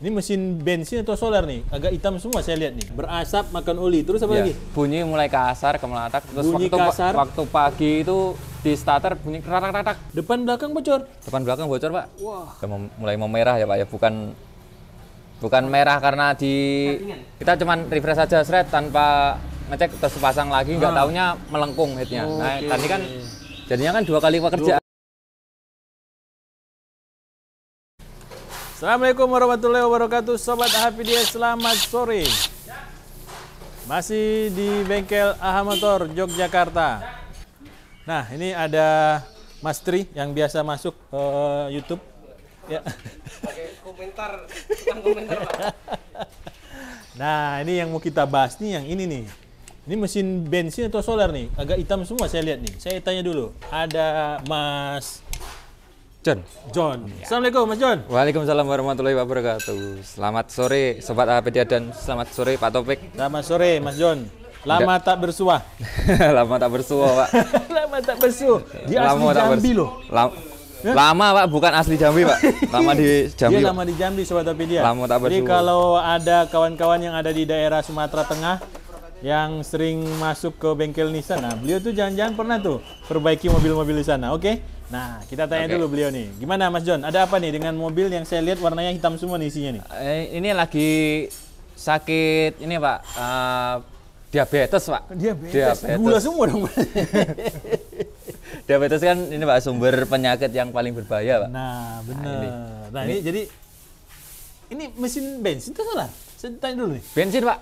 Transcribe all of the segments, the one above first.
Ini mesin bensin atau solar nih? Agak hitam semua saya lihat nih. Berasap, makan oli. Terus apa lagi? Bunyi mulai kasar ke melatak. Terus Bunyi kasar. waktu pagi itu di starter bunyi kerak-kerak. Depan belakang bocor. Depan belakang bocor, Pak. Wah. Mulai memerah ya, Pak ya. Bukan merah karena kita cuman refresh saja seret tanpa ngecek terus pasang lagi, nggak taunya melengkung headnya. Nah, tadi kan jadinya kan 2 kali pekerjaan. Assalamualaikum warahmatullahi wabarakatuh, Sobat Hafidiyah, selamat sore. Masih di bengkel AHA Motor Yogyakarta. Nah, ini ada Mas Tri yang biasa masuk YouTube. Ya. Pakai komentar, tukang komentar, Pak. Nah, ini yang mau kita bahas nih, yang ini nih. Ini mesin bensin atau solar nih? Agak hitam semua saya lihat nih. Saya tanya dulu. Ada Mas John. Assalamualaikum Mas John. Waalaikumsalam warahmatullahi wabarakatuh. Selamat sore Sobat Hafidiyah dan selamat sore Pak Topik. Selamat sore Mas John. Lama tak bersuah. Lama tak bersuah, Pak. Lama tak bersuah. Dia asli Jambi loh. Lama, Pak, bukan asli Jambi, Pak. Lama di Jambi. Dia lama di Jambi, Sobat Hafidiyah. Lama tak bersuah. Jadi kalau ada kawan-kawan yang ada di daerah Sumatera Tengah yang sering masuk ke bengkel Nissan, nah beliau tuh jangan-jangan pernah tuh perbaiki mobil-mobil di sana, oke? Nah, kita tanya dulu beliau nih. Gimana Mas John? Ada apa nih dengan mobil yang saya lihat warnanya hitam semua nih isinya nih? Ini lagi sakit ini, Pak. Diabetes, Pak. Diabetes. Gula semua dong. Diabetes kan ini, Pak, sumber penyakit yang paling berbahaya, Pak. Nah, benar. Nah, ini jadi ini mesin bensin atau solar? Saya tanya dulu nih. Bensin, Pak.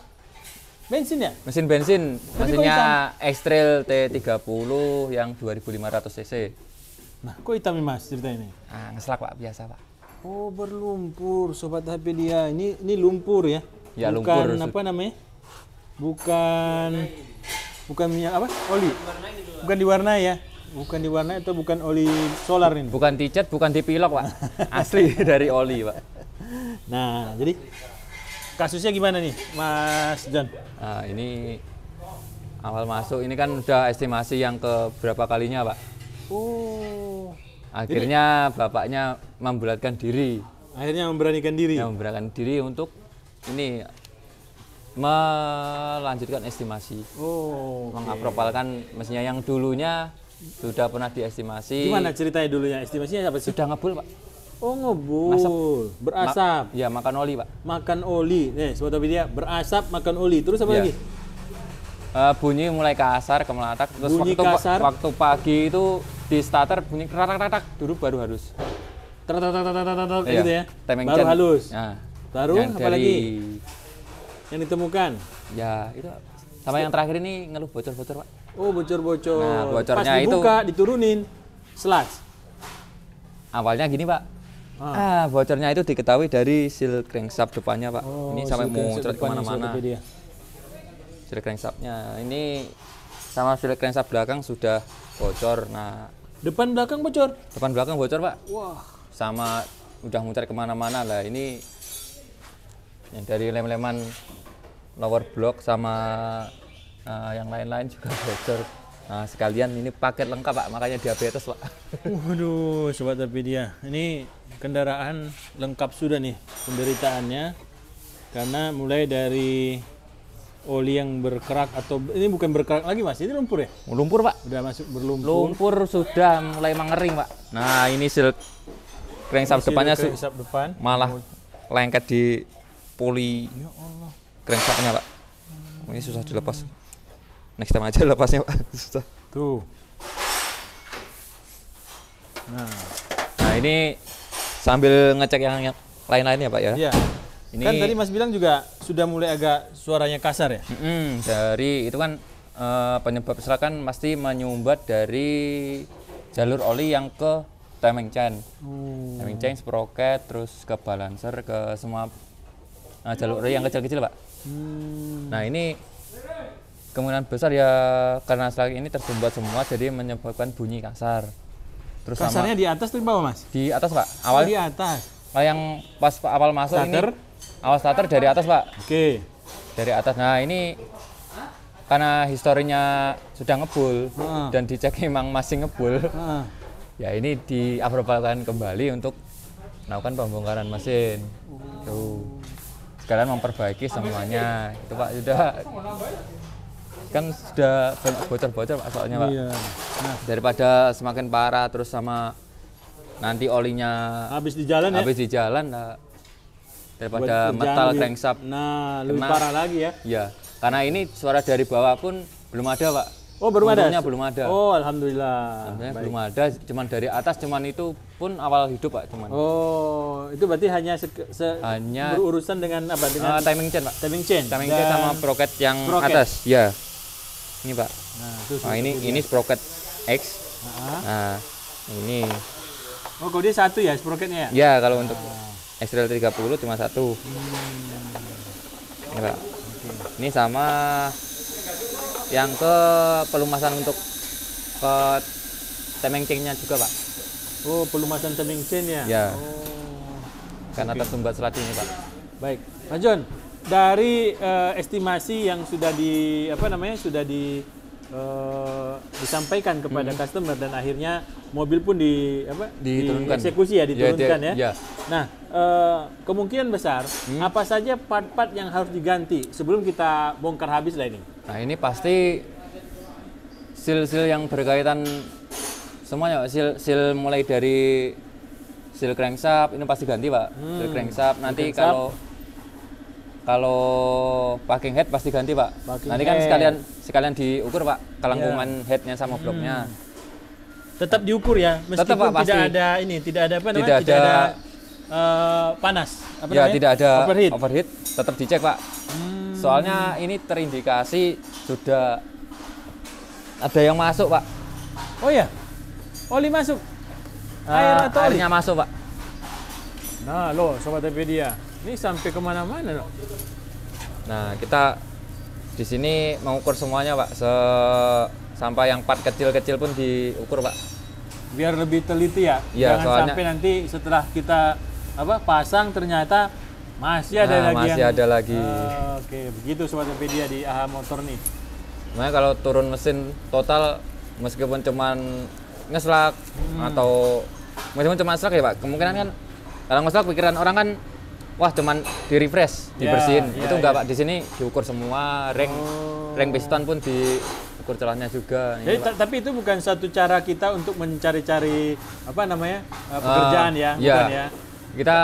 Bensin ya? Mesin bensin. Tapi mesinnya X-Trail T30 yang 2500 cc. Nah, kok hitam nih Mas ceritanya ini? Ah, ngeslak, Pak, biasa, Pak. Oh, berlumpur, Sobat Hafidiyah. Ini lumpur ya? Ya, bukan lumpur. apa namanya? Bukan minyak apa? Oli. Bukan diwarnai ya? Bukan diwarnai atau bukan oli solar ini? Bukan dicet, bukan dipilok, Pak. Asli dari oli, Pak. Nah, jadi kasusnya gimana nih, Mas John? Nah, ini awal masuk ini kan udah estimasi yang ke berapa kalinya, Pak. Oh. Akhirnya bapaknya membulatkan diri. Akhirnya memberanikan diri. Yang memberanikan diri untuk ini melanjutkan estimasi. Oh. Mengaprovalkan mesinnya yang dulunya sudah pernah diestimasi. Gimana ceritanya dulunya? Estimasinya apa sih? Sudah ngebul, Pak. Oh, ngebul. Berasap. Ya, makan oli, Pak. Makan oli. Nih, Sobat Hafidiyah, berasap, makan oli. Terus apa Ya. lagi? Bunyi mulai kasar ke melatak. Terus Bunyi kasar. waktu pagi itu di starter bunyi kerak-kerak dulu baru halus. Gitu ya. Baru halus. Nah, Baru yang apa lagi yang ditemukan? Ya, itu sama yang terakhir ini ngeluh bocor-bocor, Pak. Oh, bocor-bocor. Nah, bocornya pas dibuka, diturunin slash. Awalnya gini, Pak. Bocornya itu diketahui dari seal crankshaft depannya, Pak. Oh, ini sampai seal muncrat crankshaft kemana-mana. Seal crankshaftnya ini sama seal crankshaft belakang sudah bocor. Nah, Depan belakang bocor. depan belakang bocor, Pak. Wah. Sama udah muncrat kemana-mana lah. Ini yang dari lem-leman lower block sama yang lain-lain juga bocor. Nah, sekalian ini paket lengkap, Pak, makanya diabetes, Pak. Waduh, Sobat Hafidiyah. Ini kendaraan lengkap sudah nih penderitaannya. Karena mulai dari oli yang berkerak atau ini bukan berkerak lagi Mas, ini lumpur ya? Lumpur, Pak. Udah masuk berlumpur. Lumpur sudah mulai mengering, Pak. Nah, ini seal crankshaft depannya depan. malah lengket di poli Ya Allah. crankshaftnya, Pak. Ini susah dilepas. Next time aja lepasnya, Pak. Susah. Tuh. Nah, ini sambil ngecek yang lain-lainnya, Pak ya. Iya. Ini Kan tadi Mas bilang juga sudah mulai agak suaranya kasar ya? dari itu kan penyebab kecelakaan pasti menyumbat dari jalur oli yang ke timing chain. Timing chain, sprocket, terus ke balancer, ke semua jalur oli yang kecil-kecil, Pak. Nah, ini kemungkinan besar ya karena setelah ini tersumbat semua jadi menyebabkan bunyi kasar. Terus Kasarnya di atas atau di bawah Mas? di atas, Pak. Oh, di atas. Yang pas awal masuk Starter? ini awal starter dari atas, Pak. Oke. Dari atas. Nah, ini karena historinya sudah ngebul dan dicek emang masih ngebul. Ya, ini diaprovalkan kembali untuk melakukan pembongkaran mesin. Tuh. sekalian memperbaiki semuanya. Itu Pak sudah kan sudah banyak bocor-bocor Pak soalnya Pak. Iya. Nah, Daripada semakin parah terus sama nanti olinya habis di jalan ya. habis di jalan nah, daripada Buat kerjaan metal lebih- crankshaft. Nah, lebih Kena. parah lagi ya. Ya, karena ini suara dari bawah pun belum ada Pak. Oh, belum ada. Untungnya belum ada. Oh, alhamdulillah. Sebenarnya Baik. belum ada, cuman dari atas cuman itu pun awal hidup Pak cuman. Oh, itu berarti hanya Hanya berurusan dengan apa? Dengan timing chain Pak. timing chain. Timing chain dan- sama sprocket yang sprocket. atas. Ya. Ini Pak. Nah, terus Nah, ini sprocket X. Nah. Nah, ini. Oh, kalau dia satu ya sprocketnya ya? Ya, kalau untuk X-Trail 30 cuma satu. Ini Pak. Ini sama yang ke pelumasan untuk ke timing chain-nya juga Pak. Oh, pelumasan timing chain ya? Ya. Oh. Karena tersumbat selat ini Pak. Baik, Mas John, dari estimasi yang sudah disampaikan kepada customer dan akhirnya mobil pun Diturunkan. dieksekusi ya, diturunkan ya. Ya. Nah, kemungkinan besar apa saja part-part yang harus diganti sebelum kita bongkar habis lah ini. Nah, ini pasti seal-seal yang berkaitan semuanya, seal mulai dari seal crankshaft ini pasti ganti Pak. Seal crankshaft nanti crankshaft. kalau packing head pasti ganti Pak. Packing Nanti kan head. sekalian diukur Pak, kelengkungan headnya sama bloknya. Tetap diukur ya, meskipun Tetap, Pak, pasti. tidak ada apa namanya, Tidak tidak ada ada- panas. Apa Ya namanya? tidak ada overheat. overheat, tetap dicek Pak. Soalnya ini terindikasi sudah ada yang masuk Pak. Oh ya, oli masuk. Air atau oli? Airnya masuk Pak. Nah, loh, Sobat Topedia, ini sampai kemana-mana loh. Nah, kita di sini mengukur semuanya Pak, sampai yang part kecil-kecil pun diukur Pak. Biar lebih teliti ya. Iya, Jangan soalnya- sampai nanti setelah kita pasang ternyata masih ada Nah, lagi masih yang ada lagi. Oke, begitu Sobat Topedia di AHA Motor nih. Makanya kalau turun mesin total meskipun cuman ngeslak atau meskipun cuma ngeslak ya Pak, kemungkinan kan kalau ngeslak pikiran orang kan wah cuman di refresh, dibersihin. Ya, Itu ya, enggak ya. Pak, di sini diukur semua, ring piston pun diukur celahnya juga. Jadi Ini, Pak. tapi itu bukan satu cara kita untuk mencari-cari pekerjaan ya, bukan ya. Kita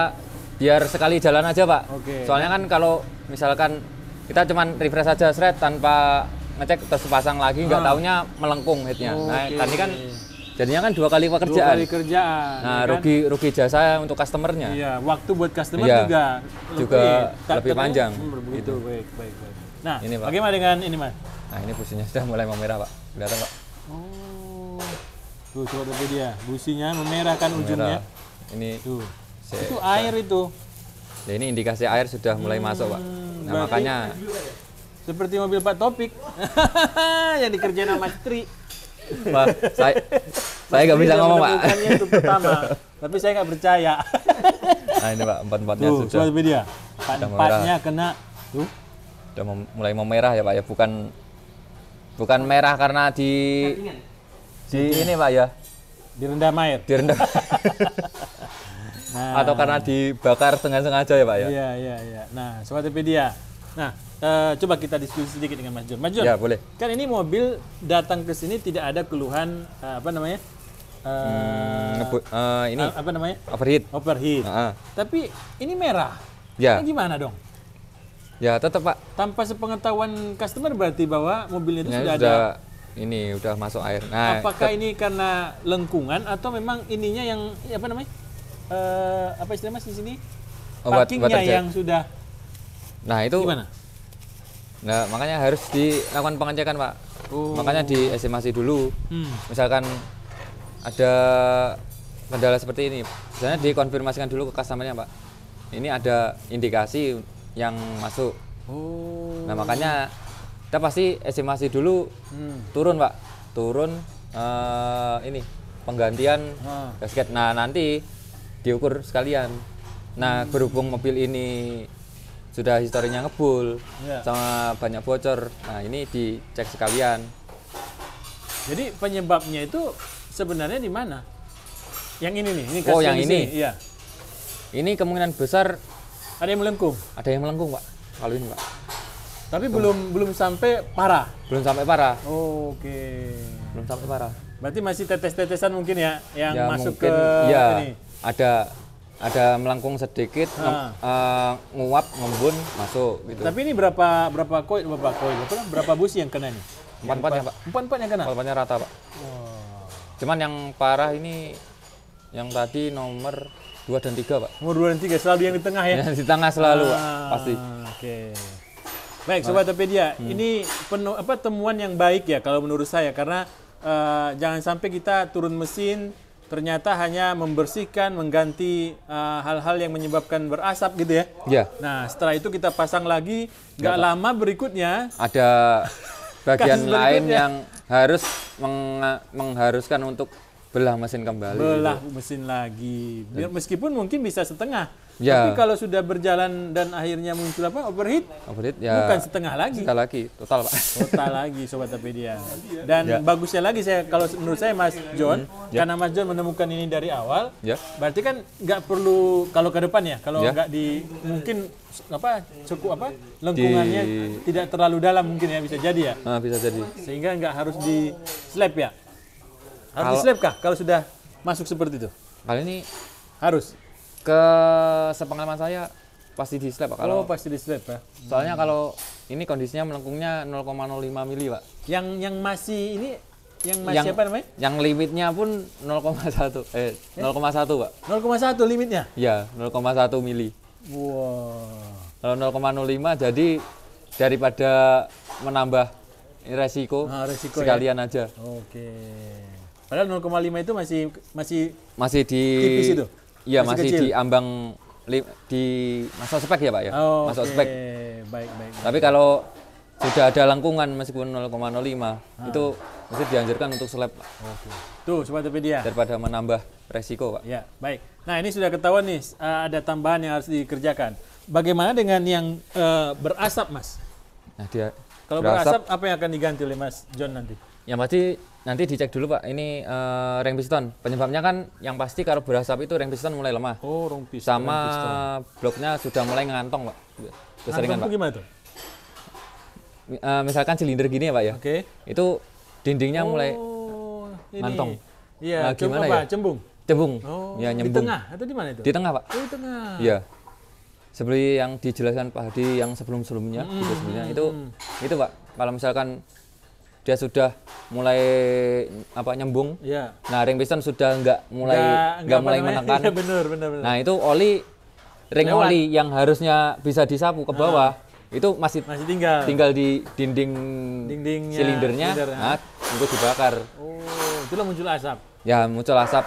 biar sekali jalan aja Pak. Oke. Soalnya kan kalau misalkan kita cuman refresh aja shred tanpa ngecek terus pasang lagi nggak taunya melengkung headnya. Nah, Oke. tadi kan jadinya kan dua kali Dua pekerjaan. kali kerjaan. Nah, ya kan? rugi jasa untuk customernya. Iya, waktu buat customer Iya, juga lebih panjang. Begitu, baik. Nah, Ini, Pak. bagaimana dengan ini, Mas? Nah, ini businya sudah mulai memerah Pak. Kelihatan Pak. Oh. Tuh, coba lihat dia. Businya memerah kan ujungnya. Memerah. Ini Tuh. se- Itu air itu. Ya, ini indikasi air sudah mulai masuk Pak. Nah, berarti- makanya Seperti mobil Pak Topik. yang dikerjain sama istri. Pak, saya nggak bisa Istri ngomong Pak. menemukannya itu pertama. Tapi saya nggak percaya. Nah, ini Pak, empat-empatnya Tuh, sudah coba dia. Sudah Empatnya kena. Tuh. udah mulai memerah ya Pak ya, bukan merah karena di ini Pak ya, Direndam air. direndam Nah. atau karena dibakar sengaja ya Pak ya. Iya. Nah, Sobat Topedia. Nah, coba kita diskusi sedikit dengan Mas John. Mas John, Ya, boleh. kan ini mobil datang ke sini tidak ada keluhan apa namanya? Ini Apa namanya? overheat. Overheat. Heeh. Tapi ini merah. Ya, Ini gimana dong? ya tetap Pak. Tanpa sepengetahuan customer berarti bahwa mobilnya itu Ini sudah ada. sudah ini udah masuk air. Nah, Apakah ini karena lengkungan atau memang ininya yang apa namanya? Apa istilah Mas di sini? Buat Packingnya terjadi. yang sudah nah itu gimana? Nah, makanya harus dilakukan pengecekan Pak. Oh. Makanya diestimasi dulu. Hmm. Misalkan ada kendala seperti ini, misalnya dikonfirmasikan dulu ke customernya Pak. Ini ada indikasi yang masuk. Oh. Nah makanya kita pasti estimasi dulu turun Pak, turun ini penggantian gasket. Nah nanti diukur sekalian. Nah berhubung mobil ini sudah historinya ngebul Ya. sama banyak bocor, nah ini dicek sekalian. Jadi penyebabnya itu sebenarnya di mana? Yang ini nih, ini Oh, kasus yang di ini? sini. Iya. Ini kemungkinan besar Ada yang melengkung. Ada yang melengkung, Pak. Kalau ini, Pak. Tapi belum sampai parah. Belum sampai parah. Oke. Belum sampai parah. Berarti masih tetes-tetesan mungkin ya yang Ya, masuk mungkin, ke ya, ini. ada melengkung sedikit, nguap, ngembun, masuk gitu. Tapi ini berapa koin? Berapa busi yang kena nih? Empat-empatnya, Pak. Empat yang kena. Empat-empatnya rata, Pak. Cuman yang parah ini yang tadi nomor 2 dan 3, Pak. Nomor 2 dan 3 selalu yang di tengah ya. Yang di tengah selalu, Pak. Pasti. Oke. Baik, Sobat Topedia, ini temuan yang baik ya kalau menurut saya karena jangan sampai kita turun mesin ternyata hanya membersihkan, mengganti hal-hal yang menyebabkan berasap gitu ya. Ya. Nah, setelah itu kita pasang lagi, nggak lama berikutnya Ada bagian Kasus lain berikutnya. yang harus mengharuskan untuk belah mesin kembali. belah gitu. mesin lagi. Meskipun mungkin bisa setengah. Ya. Tapi kalau sudah berjalan dan akhirnya muncul overheat, Overheat ya. bukan setengah lagi. Sekali lagi, total, Pak. Total lagi Sobat Topedia. Dan Ya. bagusnya lagi kalau menurut saya Mas John, karena Mas John menemukan ini dari awal, Ya. berarti kan nggak perlu kalau ke depan ya, kalau Ya. nggak mungkin lengkungannya tidak terlalu dalam mungkin ya bisa jadi ya, Nah, bisa jadi. sehingga nggak harus di slap ya. Harus Kalau- di slap kah kalau sudah masuk seperti itu? Kali ini Harus. ke sepengalaman saya pasti di slap, Pak. Kalau Pasti di slap ya. soalnya kalau ini kondisinya melengkungnya 0,05 mili, Pak. Yang masih ini, yang masih apa namanya? Yang limitnya pun 0,1 0,1, Pak. 0,1 limitnya. Ya, 0,1 mili. Wow. Kalau 0,05 jadi daripada menambah resiko, Resiko sekalian aja. Oke. Padahal 0,5 itu Masih di Tipis itu? Iya, Masih masih kecil? di ambang di masa spek ya, Pak ya. Masuk spek. Baik. Tapi kalau sudah ada lengkungan meskipun 0,05 itu mesti dianjurkan untuk slap, Pak. Oke. Tuh, Sobat Topedia. Daripada menambah resiko, Pak. Ya, baik. Nah, ini sudah ketahuan nih, ada tambahan yang harus dikerjakan. Bagaimana dengan yang berasap, Mas? Nah, dia Kalau berasap, apa yang akan diganti oleh Mas John nanti? yang pasti nanti dicek dulu, Pak. Ini ring piston. Penyebabnya kan yang pasti kalau berasap itu ring piston mulai lemah. Oh, rong piston. Sama bloknya sudah mulai ngantong, Pak. Keseringan, Nantong Pak. tuh gimana tuh? Misalkan silinder gini ya, Pak ya. Oke. Itu dindingnya mulai Ini. ngantong. Iya, Nah, gimana ya? Cembung. cembung. Oh, Ya, di nyembung. tengah atau di mana itu? Di tengah, Pak. Oh, di tengah. Iya. Seperti yang dijelaskan Pak Hadi yang sebelum-sebelumnya, video sebelumnya itu Pak. Kalau misalkan dia sudah mulai nyembung, Iya. nah ring piston sudah nggak mulai menekan. Iya, benar. Nah, itu ring Lewat. oli yang harusnya bisa disapu ke bawah itu masih Masih tinggal. di dinding Dindingnya, silindernya. silinder, Nah, untuk dibakar. Oh, itulah muncul asap Ya, muncul asap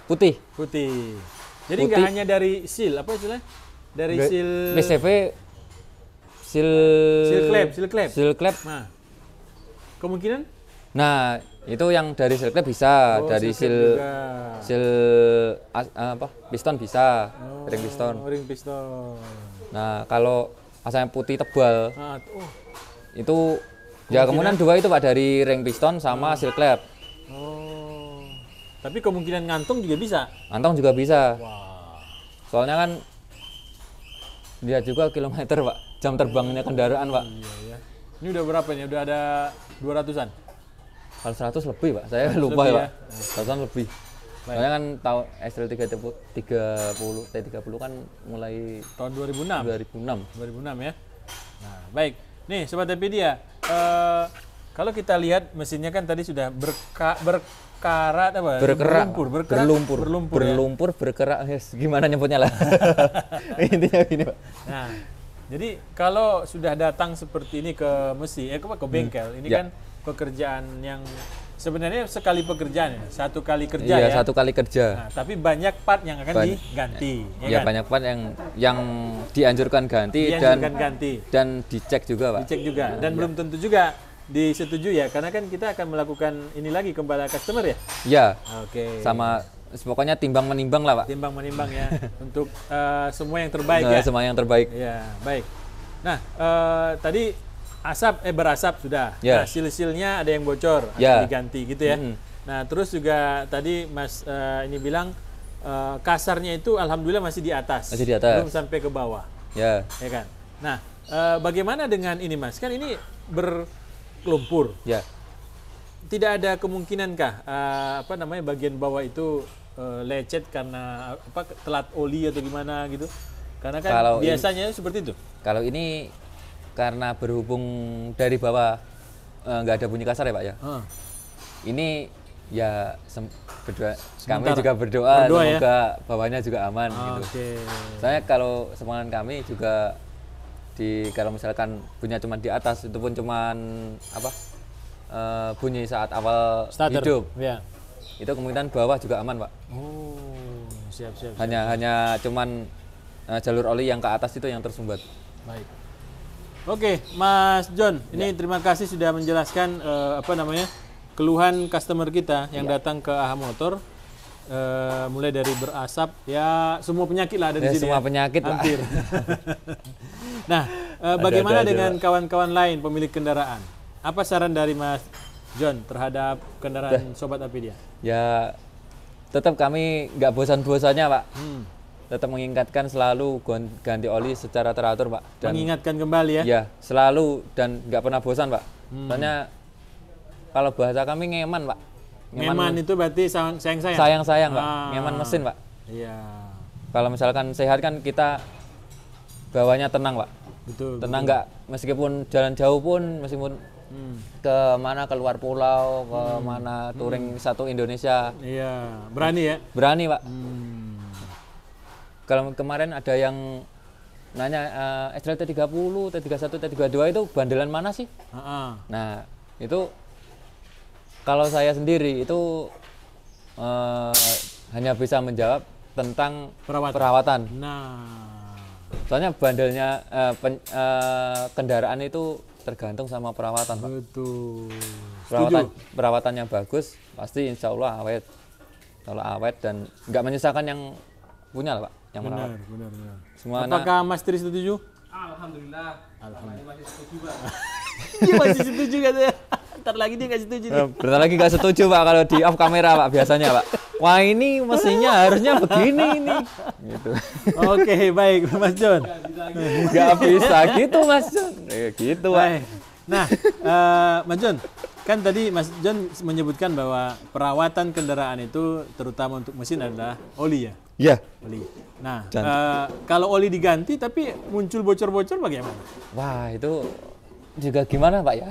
putih. putih. Jadi nggak Putih. hanya dari seal, apa istilahnya? Dari seal PCV seal seal clap. Nah, Kemungkinan itu yang dari seal clap bisa, dari seal clap seal juga. piston bisa, ring piston. Ring piston. Nah, kalau asalnya putih tebal itu ya kemungkinan dua itu Pak, dari ring piston sama seal clap. Oh. Tapi kemungkinan ngantung juga bisa. Antong juga bisa. Wah. Soalnya kan lihat juga kilometer, Pak. Jam terbangnya kendaraan, Pak. Iya. Ini udah berapa nih? Udah ada 200-an. Kalau 100 lebih, Pak. Saya lupa lebih ya, Pak. 100-an lebih. Soalnya kan tahu SL 30 kan mulai Tahun 2006. 2006. 2006 ya. Nah, baik. Nih, Sobat Topedia, kalau kita lihat mesinnya kan tadi sudah berkarat apa? Berkerak, berlumpur, ya. berkerak, yes. Gimana nyebutnya lah. Intinya gini, Pak. Nah, jadi kalau sudah datang seperti ini ke mesin, ke bengkel, ini Ya. kan pekerjaan yang sebenarnya sekali pekerjaan ya, satu kali kerja Iya, ya. satu kali kerja. Nah, tapi banyak part yang akan diganti, Ya, kan? banyak part yang dianjurkan ganti Dianjurkan ganti. dan dicek juga, Pak. Dicek juga dan belum tentu juga disetujui ya, karena kan kita akan melakukan ini lagi kepada customer ya. Ya, Oke. sama pokoknya timbang menimbang lah, Pak. Timbang menimbang ya untuk semua yang terbaik ya. Semua yang terbaik. Ya, baik. Nah, tadi berasap sudah. Ya. Nah, sil-silnya ada yang bocor, Ya. akan diganti gitu ya. Nah, terus juga tadi Mas ini bilang kasarnya itu alhamdulillah masih di atas. Masih di atas. Belum sampai ke bawah. Ya. ya kan. Nah, bagaimana dengan ini Mas? Kan ini berlumpur. Ya. Tidak ada kemungkinankah apa namanya bagian bawah itu lecet karena apa telat oli atau gimana gitu? Karena kan Kalau biasanya seperti itu. Kalau ini karena berhubung dari bawah nggak ada bunyi kasar ya Pak ya. Ini ya kami juga berdoa semoga bawahnya juga aman gitu. Soalnya kalau semangat kami juga kalau misalkan bunyinya cuma di atas itu pun cuman apa bunyi saat awal Starter. hidup. Ya. Itu kemungkinan bawah juga aman Pak. Oh, siap. Hanya cuman jalur oli yang ke atas itu yang tersumbat. Baik. Oke, Mas John, ini terima kasih sudah menjelaskan apa namanya keluhan customer kita yang datang ke AHA Motor, mulai dari berasap, ya semua penyakit lah ada di sini. Semua penyakit hampir. Nah, bagaimana dengan kawan-kawan lain pemilik kendaraan? Apa saran dari Mas John terhadap kendaraan Sobat Apedia? Ya, tetap kami nggak bosan-bosannya Pak. Tetap mengingatkan selalu ganti oli secara teratur Pak. Dan mengingatkan kembali ya? Ya, selalu dan nggak pernah bosan Pak. Soalnya kalau bahasa kami ngeman Pak. Ngeman itu berarti sayang-sayang? Sayang-sayang Pak, ngeman mesin Pak. Iya. Kalau misalkan sehat kan kita bawahnya tenang Pak. Betul. Tenang nggak, meskipun jalan jauh pun, meskipun ke mana keluar pulau, ke mana touring satu Indonesia. Iya, berani ya? Berani Pak. Kalau kemarin ada yang nanya STL T30, T31, T32 itu bandelan mana sih? Nah, itu kalau saya sendiri itu hanya bisa menjawab tentang perawatan. Nah, soalnya bandelnya kendaraan itu tergantung sama perawatan, Pak. Betul. Perawatannya bagus, pasti insya Allah awet. Kalau awet dan nggak menyisakan yang punya lah Pak, yang merawat. Benar. Semua apakah Mas Tri setuju? Alhamdulillah. Masih setuju Pak. Dia masih setuju katanya. Ntar lagi dia nggak setuju nih. Bentar lagi nggak setuju Pak kalau di off kamera Pak biasanya Pak. Wah ini mesinnya harusnya begini ini. Gitu. Oke, baik Mas John. Nggak bisa gitu Mas John. Gitu Pak. Nah, Mas John, kan tadi Mas John menyebutkan bahwa perawatan kendaraan itu terutama untuk mesin adalah oli ya? Iya. Oli. Nah, kalau oli diganti tapi muncul bocor-bocor bagaimana? Wah itu juga gimana Pak ya?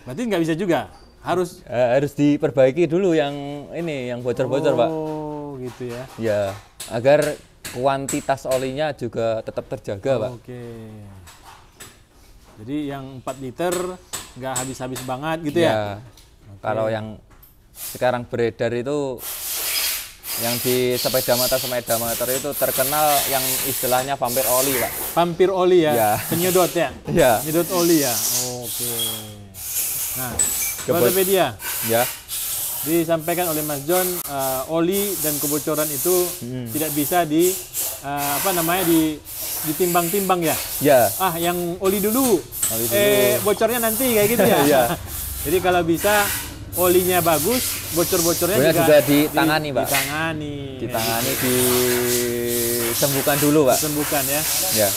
Berarti nggak bisa juga? Harus diperbaiki dulu yang ini, yang bocor-bocor Pak. Oh gitu ya? Ya, agar kuantitas olinya juga tetap terjaga Pak. Oke. Jadi yang 4 liter nggak habis-habis banget gitu ya? Kalau yang sekarang beredar itu yang di sepeda motor itu terkenal yang istilahnya vampir oli Pak. Vampir oli ya? Ya. Penyedot ya? Iya. Penyedot oli ya? Oke. Nah, Sobatpedia, ya. disampaikan oleh Mas John, oli dan kebocoran itu tidak bisa ditimbang-timbang ya? Ya. Yang oli dulu. Bocornya nanti kayak gitu ya? Iya. Jadi kalau bisa olinya bagus, bocor-bocornya juga ditangani Pak. Ditangani, disembuhkan dulu Pak. Disembuhkan ya? Ya.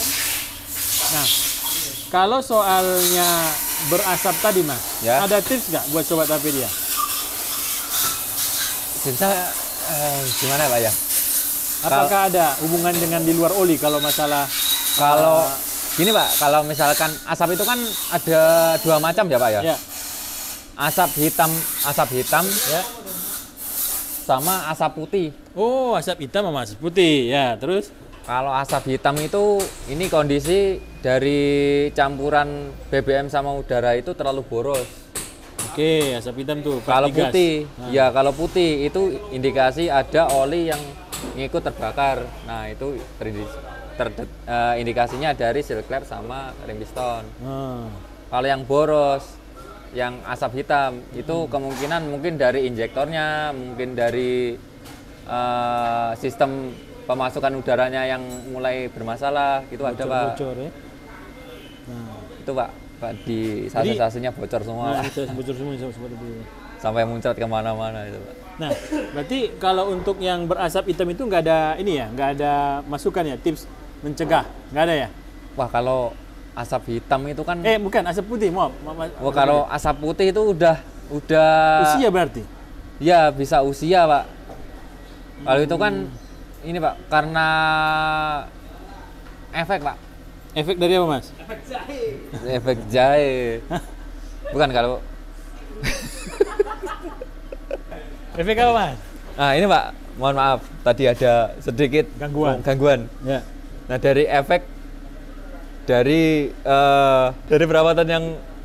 Nah, kalau soalnya berasap tadi Mas, ada tips nggak buat Sobat Apedia? Tipsnya gimana Pak ya? Apakah ada hubungan dengan di luar oli kalau masalah? Kalau gini Pak, kalau misalkan asap itu kan ada 2 macam ya Pak ya? Ya. Asap hitam ya, sama asap putih. Oh, asap hitam sama asap putih ya. Terus? Kalau asap hitam itu ini kondisi dari campuran BBM sama udara itu terlalu boros. Oke, asap hitam tuh. Kalau putih, ya kalau putih itu indikasi ada oli yang ngikut terbakar. Nah itu indikasinya dari seal clamp sama ring piston. Kalau yang boros, yang asap hitam itu kemungkinan mungkin dari injektornya, mungkin dari sistem pemasukan udaranya yang mulai bermasalah, gitu ada Pak. Bocor ya. Itu Pak di sase-sasenya bocor semua. Bocor semua sampai muncrat kemana-mana itu Pak. Nah, berarti kalau untuk yang berasap hitam itu nggak ada ini ya, nggak ada masukan ya, tips mencegah? Nggak ada ya? Wah, kalau asap hitam itu kan Bukan, asap putih, maaf. wah, kalau asap putih itu udah Usia berarti? ya bisa usia, Pak. Kalau itu kan ini, Pak, karena efek, Pak. Efek dari apa, Mas? Efek jahe. Bukan kalau Efek apa, Mas? nah ini, Pak, mohon maaf tadi ada sedikit gangguan. Ya. Nah, dari efek dari perawatan yang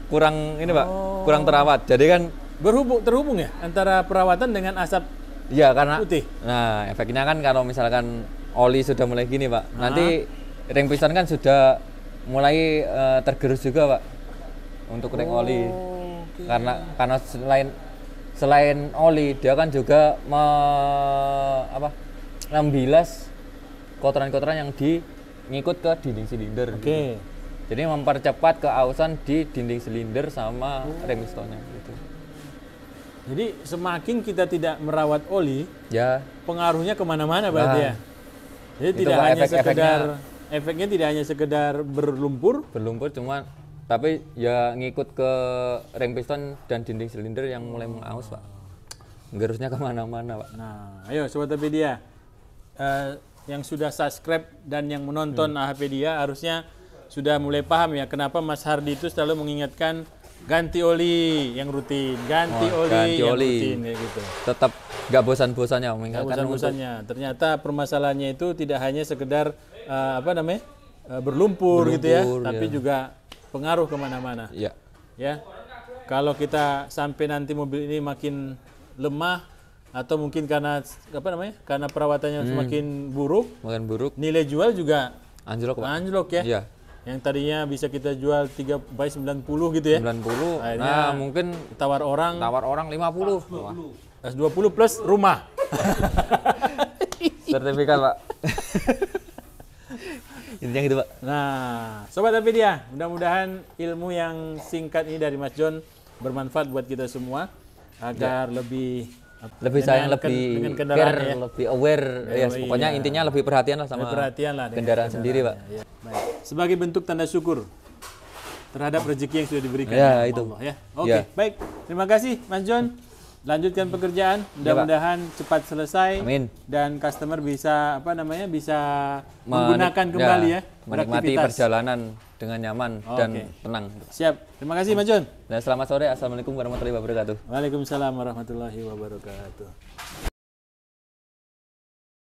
kurang ini, Pak, kurang terawat. Jadi kan Terhubung ya antara perawatan dengan asap ya karena putih. nah, efeknya kan kalau misalkan oli sudah mulai gini, Pak. Nanti ring piston kan sudah mulai tergerus juga, Pak. Untuk ring oli. Okay. Karena selain oli, dia kan juga membilas kotoran-kotoran yang ngikut ke dinding silinder. Oke. Gitu. Jadi mempercepat keausan di dinding silinder sama ring pistonnya gitu. Jadi semakin kita tidak merawat oli, Ya, pengaruhnya kemana-mana berarti ya. Jadi itu, tidak Pak, hanya sekedar efeknya. efeknya tidak hanya sekedar berlumpur, cuma tapi ya ngikut ke ring piston dan dinding silinder yang mulai mengaus, Pak. Gerusnya kemana-mana, Pak. Nah, ayo Sobat AHPedia, yang sudah subscribe dan yang menonton AHPedia harusnya sudah mulai paham ya kenapa Mas Hardi itu selalu mengingatkan ganti oli yang rutin, ganti oli rutin kayak gitu. Tetap nggak bosan-bosannya mengingatkan Bosan-bosannya. Ternyata permasalahannya itu tidak hanya sekedar berlumpur gitu ya, tapi juga pengaruh kemana-mana. Iya. Ya, kalau kita sampai nanti mobil ini makin lemah atau mungkin karena karena perawatannya semakin buruk, nilai jual juga anjlok, Pak. anjlok ya. Iya. Yang tadinya bisa kita jual 3/90 gitu ya. 90. Akhirnya Nah, mungkin tawar orang 50. 20 plus rumah. Sertifikat, Pak. Intinya gitu, Pak. Nah, Sobat AHPedia, mudah-mudahan ilmu yang singkat ini dari Mas John bermanfaat buat kita semua agar lebih sayang, dengan lebih kendaraan care, ya. lebih aware. Ya, pokoknya intinya lebih perhatian lah sama dengan kendaraan sendiri, Pak. Ya. Baik. Sebagai bentuk tanda syukur terhadap rezeki yang sudah diberikan Ya, sama itu. Allah ya. Oke, Ya. baik. Terima kasih Mas John. Lanjutkan pekerjaan, mudah-mudahan cepat selesai. Amin. Dan customer bisa bisa menggunakan kembali ya, menikmati beraktivitas. perjalanan dengan nyaman dan tenang. Siap. Terima kasih Mas John. Dan selamat sore. Assalamualaikum warahmatullahi wabarakatuh. Waalaikumsalam warahmatullahi wabarakatuh.